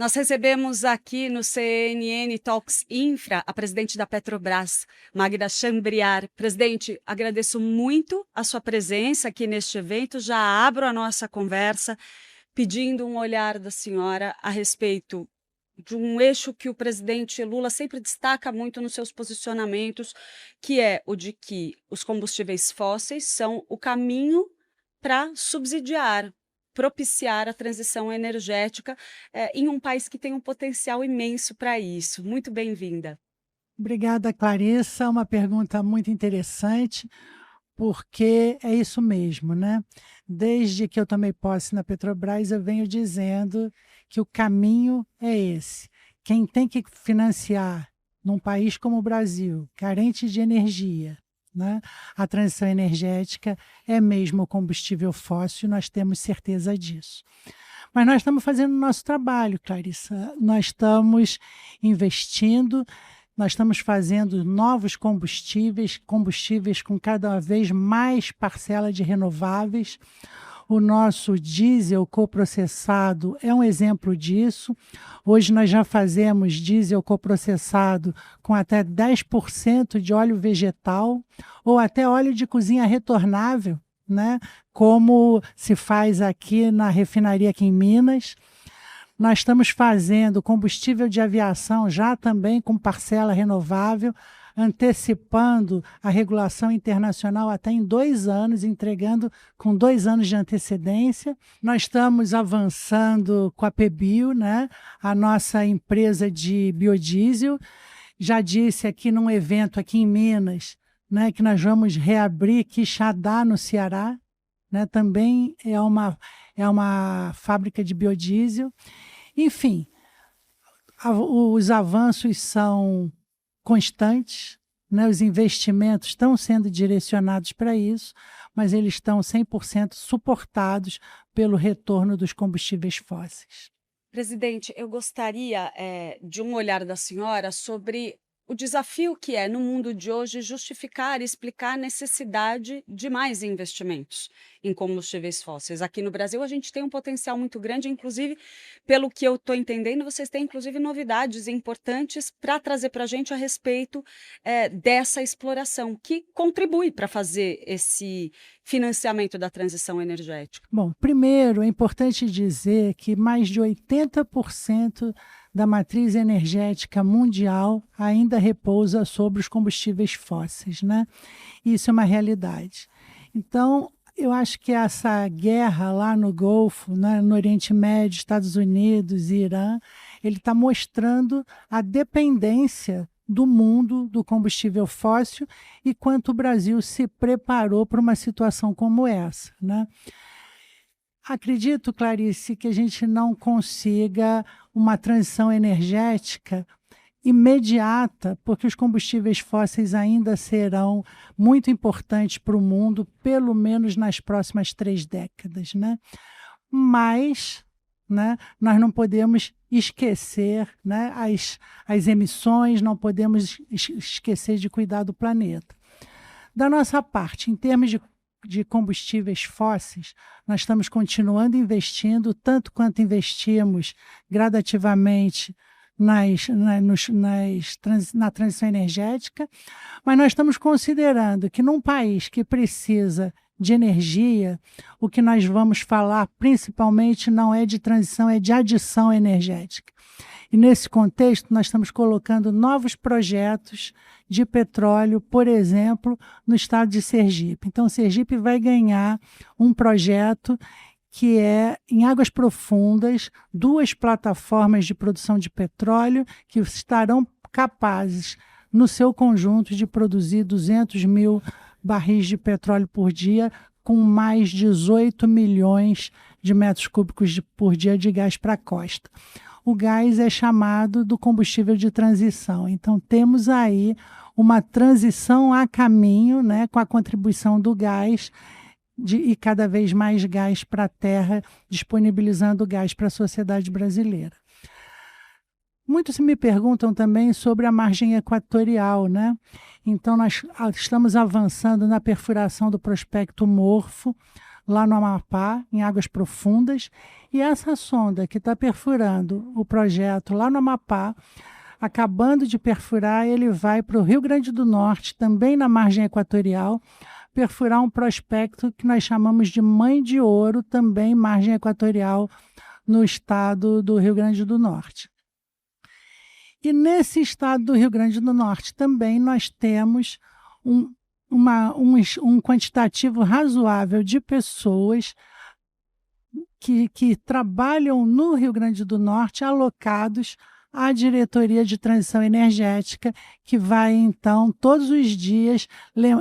Nós recebemos aqui no CNN Talks Infra a presidente da Petrobras, Magda Chambriard. Presidente, agradeço muito a sua presença aqui neste evento. Já abro a nossa conversa pedindo um olhar da senhora a respeito de um eixo que o presidente Lula sempre destaca muito nos seus posicionamentos, que é o de que os combustíveis fósseis são o caminho para subsidiar, propiciar a transição energética em um país que tem um potencial imenso para isso. Muito bem-vinda. Obrigada, Clarissa. Uma pergunta muito interessante, porque é isso mesmo, né? Desde que eu tomei posse na Petrobras, eu venho dizendo que o caminho é esse. Quem tem que financiar num país como o Brasil, carente de energia, né, a transição energética é mesmo o combustível fóssil, nós temos certeza disso. Mas nós estamos fazendo o nosso trabalho, Clarissa. Nós estamos investindo, nós estamos fazendo novos combustíveis com cada vez mais parcela de renováveis. O nosso diesel coprocessado é um exemplo disso. Hoje nós já fazemos diesel coprocessado com até 10% de óleo vegetal ou até óleo de cozinha retornável, né? Como se faz aqui na refinaria aqui em Minas. Nós estamos fazendo combustível de aviação já também com parcela renovável, antecipando a regulação internacional até em 2 anos, entregando com 2 anos de antecedência. Nós estamos avançando com a PBio, né? A nossa empresa de biodiesel. Já disse aqui num evento aqui em Minas, né, que nós vamos reabrir Quixadá, no Ceará, né? Também é uma fábrica de biodiesel. Enfim, os avanços são constantes, né? Os investimentos estão sendo direcionados para isso, mas eles estão 100% suportados pelo retorno dos combustíveis fósseis. Presidente, eu gostaria de um olhar da senhora sobre o desafio que é, no mundo de hoje, justificar e explicar a necessidade de mais investimentos em combustíveis fósseis. Aqui no Brasil, a gente tem um potencial muito grande, inclusive, pelo que eu estou entendendo, vocês têm, inclusive, novidades importantes para trazer para a gente a respeito dessa exploração, que contribui para fazer esse financiamento da transição energética. Bom, primeiro, é importante dizer que mais de 80% da matriz energética mundial ainda repousa sobre os combustíveis fósseis, né? Isso é uma realidade. Então, eu acho que essa guerra lá no Golfo, né, no Oriente Médio, Estados Unidos e Irã, ele está mostrando a dependência do mundo do combustível fóssil e quanto o Brasil se preparou para uma situação como essa, né? Acredito, Clarice, que a gente não consiga uma transição energética imediata, porque os combustíveis fósseis ainda serão muito importantes para o mundo, pelo menos nas próximas 3 décadas, né? Mas, né, nós não podemos esquecer, né, as emissões, não podemos esquecer de cuidar do planeta. Da nossa parte, em termos de combustíveis fósseis, nós estamos continuando investindo, tanto quanto investimos gradativamente na transição energética, mas nós estamos considerando que num país que precisa de energia, o que nós vamos falar principalmente não é de transição, é de adição energética. E nesse contexto, nós estamos colocando novos projetos de petróleo, por exemplo, no estado de Sergipe. Então, Sergipe vai ganhar um projeto que é em águas profundas, 2 plataformas de produção de petróleo que estarão capazes, no seu conjunto, de produzir 200 mil barris de petróleo por dia, com mais 18 milhões de metros cúbicos por dia de gás para a costa. O gás é chamado do combustível de transição. Então, temos aí uma transição a caminho, né, com a contribuição do gás e cada vez mais gás para a terra, disponibilizando gás para a sociedade brasileira. Muitos me perguntam também sobre a margem equatorial, né? Então, nós estamos avançando na perfuração do prospecto Morfo, lá no Amapá, em águas profundas, e essa sonda que está perfurando o projeto lá no Amapá, acabando de perfurar, ele vai para o Rio Grande do Norte, também na margem equatorial, perfurar um prospecto que nós chamamos de Mãe de Ouro, também margem equatorial, no estado do Rio Grande do Norte. E nesse estado do Rio Grande do Norte também nós temos um quantitativo razoável de pessoas que trabalham no Rio Grande do Norte alocados à Diretoria de Transição Energética, que vai, então, todos os dias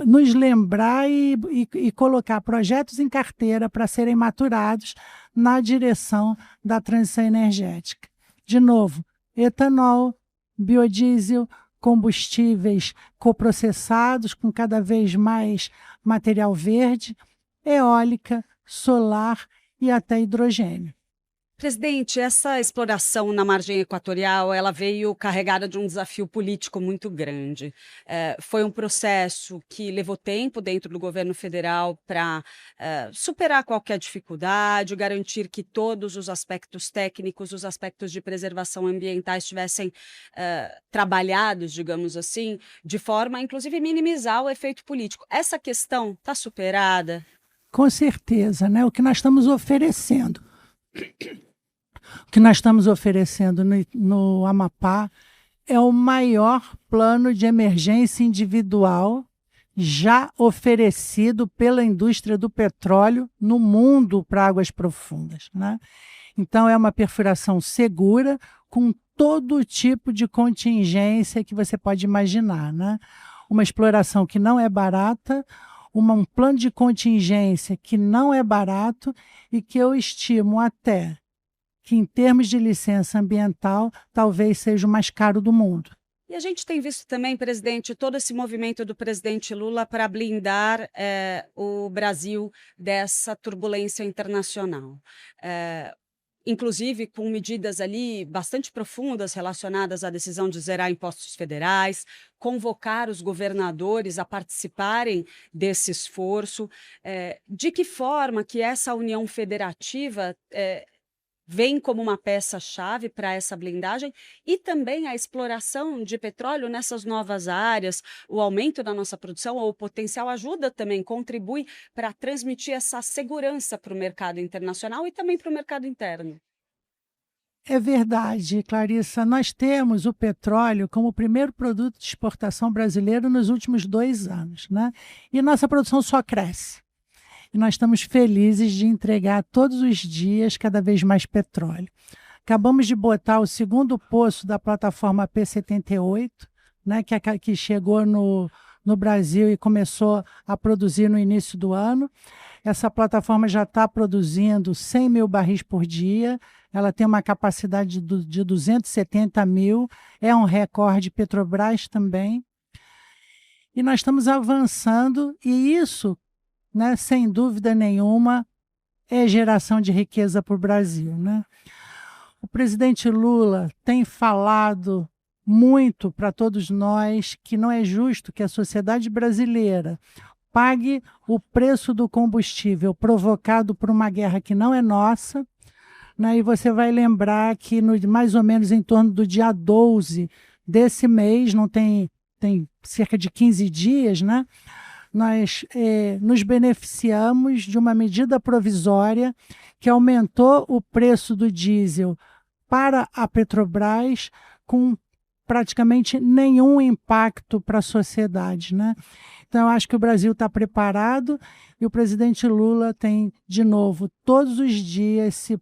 nos lembrar e colocar projetos em carteira para serem maturados na direção da transição energética. De novo, etanol, biodiesel, combustíveis coprocessados com cada vez mais material verde, eólica, solar e até hidrogênio. Presidente, essa exploração na margem equatorial, ela veio carregada de um desafio político muito grande. Foi um processo que levou tempo dentro do governo federal para superar qualquer dificuldade, garantir que todos os aspectos técnicos, os aspectos de preservação ambiental estivessem trabalhados, digamos assim, de forma a, inclusive, minimizar o efeito político. Essa questão está superada? Com certeza, né? O que nós estamos oferecendo. O que nós estamos oferecendo no Amapá é o maior plano de emergência individual já oferecido pela indústria do petróleo no mundo para águas profundas, né? Então, é uma perfuração segura com todo tipo de contingência que você pode imaginar, né? Uma exploração que não é barata, um plano de contingência que não é barato e que eu estimo até que, em termos de licença ambiental, talvez seja o mais caro do mundo. E a gente tem visto também, presidente, todo esse movimento do presidente Lula para blindar o Brasil dessa turbulência internacional. Inclusive com medidas ali bastante profundas relacionadas à decisão de zerar impostos federais, convocar os governadores a participarem desse esforço. De que forma que essa união federativa vem como uma peça-chave para essa blindagem e também a exploração de petróleo nessas novas áreas, o aumento da nossa produção ou o potencial ajuda também, contribui para transmitir essa segurança para o mercado internacional e também para o mercado interno. É verdade, Clarissa. Nós temos o petróleo como o primeiro produto de exportação brasileiro nos últimos 2 anos, né? E nossa produção só cresce. E nós estamos felizes de entregar todos os dias cada vez mais petróleo. Acabamos de botar o segundo poço da plataforma P-78, né, que chegou no Brasil e começou a produzir no início do ano. Essa plataforma já está produzindo 100 mil barris por dia, ela tem uma capacidade de 270 mil, é um recorde Petrobras também. E nós estamos avançando, e isso, né, sem dúvida nenhuma, é geração de riqueza para o Brasil, né? O presidente Lula tem falado muito para todos nós que não é justo que a sociedade brasileira pague o preço do combustível provocado por uma guerra que não é nossa, né? E você vai lembrar que mais ou menos em torno do dia 12 desse mês, não tem cerca de 15 dias, né? Nós nos beneficiamos de uma medida provisória que aumentou o preço do diesel para a Petrobras com praticamente nenhum impacto para a sociedade, né? Então, eu acho que o Brasil está preparado e o presidente Lula tem, de novo, todos os dias se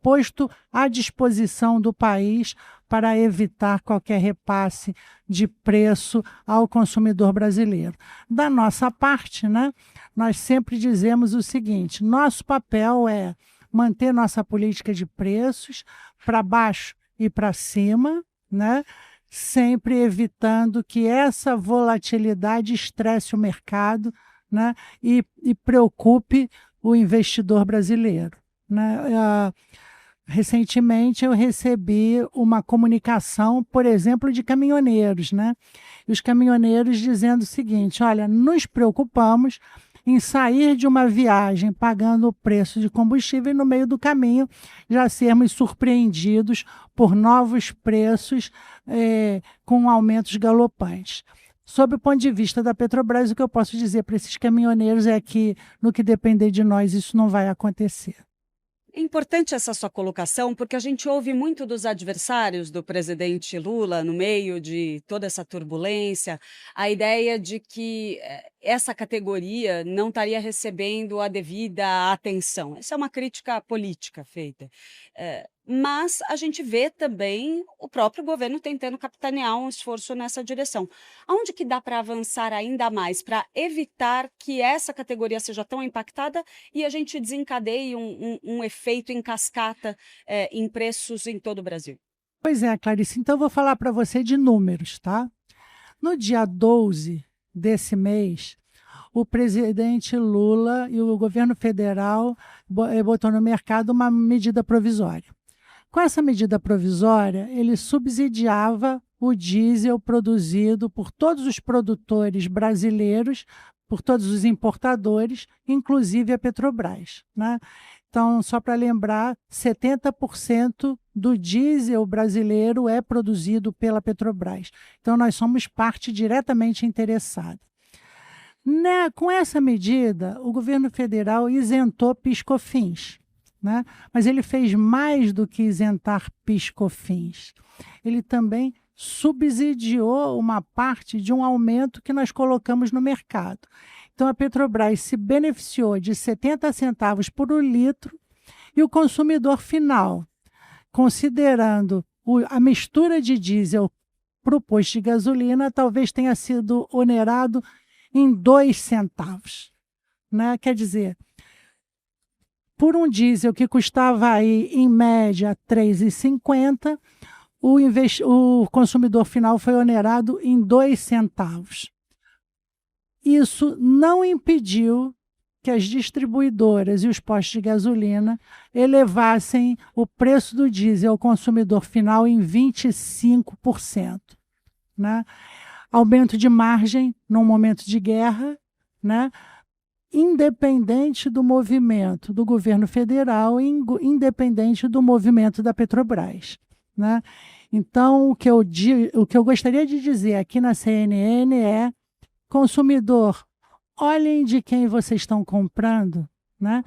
posto à disposição do país para evitar qualquer repasse de preço ao consumidor brasileiro. Da nossa parte, né, nós sempre dizemos o seguinte: nosso papel é manter nossa política de preços para baixo e para cima, né, sempre evitando que essa volatilidade estresse o mercado, né, e preocupe o investidor brasileiro, né? Recentemente eu recebi uma comunicação, por exemplo, de caminhoneiros, né? E os caminhoneiros dizendo o seguinte: olha, nos preocupamos em sair de uma viagem pagando o preço de combustível e no meio do caminho já sermos surpreendidos por novos preços com aumentos galopantes. Sob o ponto de vista da Petrobras, o que eu posso dizer para esses caminhoneiros é que, no que depender de nós, isso não vai acontecer. É importante essa sua colocação, porque a gente ouve muito dos adversários do presidente Lula, no meio de toda essa turbulência, a ideia de que essa categoria não estaria recebendo a devida atenção. Essa é uma crítica política feita. Mas a gente vê também o próprio governo tentando capitanear um esforço nessa direção. Aonde que dá para avançar ainda mais para evitar que essa categoria seja tão impactada e a gente desencadeie um efeito em cascata em preços em todo o Brasil? Pois é, Clarice, então eu vou falar para você de números, tá? No dia 12 desse mês, o presidente Lula e o governo federal botou no mercado uma medida provisória. Com essa medida provisória, ele subsidiava o diesel produzido por todos os produtores brasileiros, por todos os importadores, inclusive a Petrobras, né? Então, só para lembrar, 70% do diesel brasileiro é produzido pela Petrobras. Então, nós somos parte diretamente interessada. Com essa medida, o governo federal isentou PIS/COFINS, né? Mas ele fez mais do que isentar PIS/COFINS. Ele também subsidiou uma parte de um aumento que nós colocamos no mercado. Então, a Petrobras se beneficiou de 70 centavos por litro e o consumidor final, considerando a mistura de diesel para o posto de gasolina, talvez tenha sido onerado em 2 centavos. Né? Quer dizer, por um diesel que custava aí, em média, R$ 3,50, o consumidor final foi onerado em 2 centavos. Isso não impediu que as distribuidoras e os postos de gasolina elevassem o preço do diesel ao consumidor final em 25%. Né? Aumento de margem num momento de guerra, né? Independente do movimento do governo federal, independente do movimento da Petrobras. Né? Então, o que eu gostaria de dizer aqui na CNN é: consumidor, olhem de quem vocês estão comprando, né?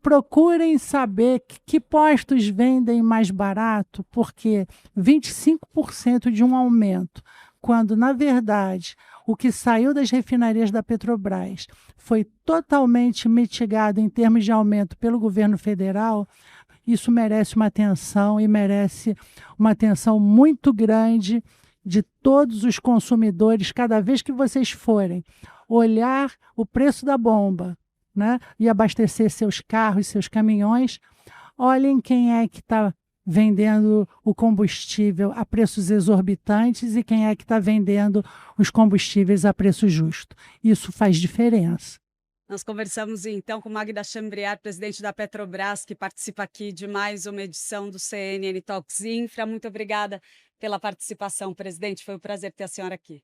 Procurem saber que postos vendem mais barato, porque 25% de um aumento, quando, na verdade, o que saiu das refinarias da Petrobras foi totalmente mitigado em termos de aumento pelo governo federal, isso merece uma atenção e merece uma atenção muito grande de todos os consumidores. Cada vez que vocês forem olhar o preço da bomba, né, e abastecer seus carros, seus caminhões, olhem quem é que está vendendo o combustível a preços exorbitantes e quem é que está vendendo os combustíveis a preço justo. Isso faz diferença. Nós conversamos então com Magda Chambriard, presidente da Petrobras, que participa aqui de mais uma edição do CNN Talks Infra. Muito obrigada pela participação, presidente. Foi um prazer ter a senhora aqui.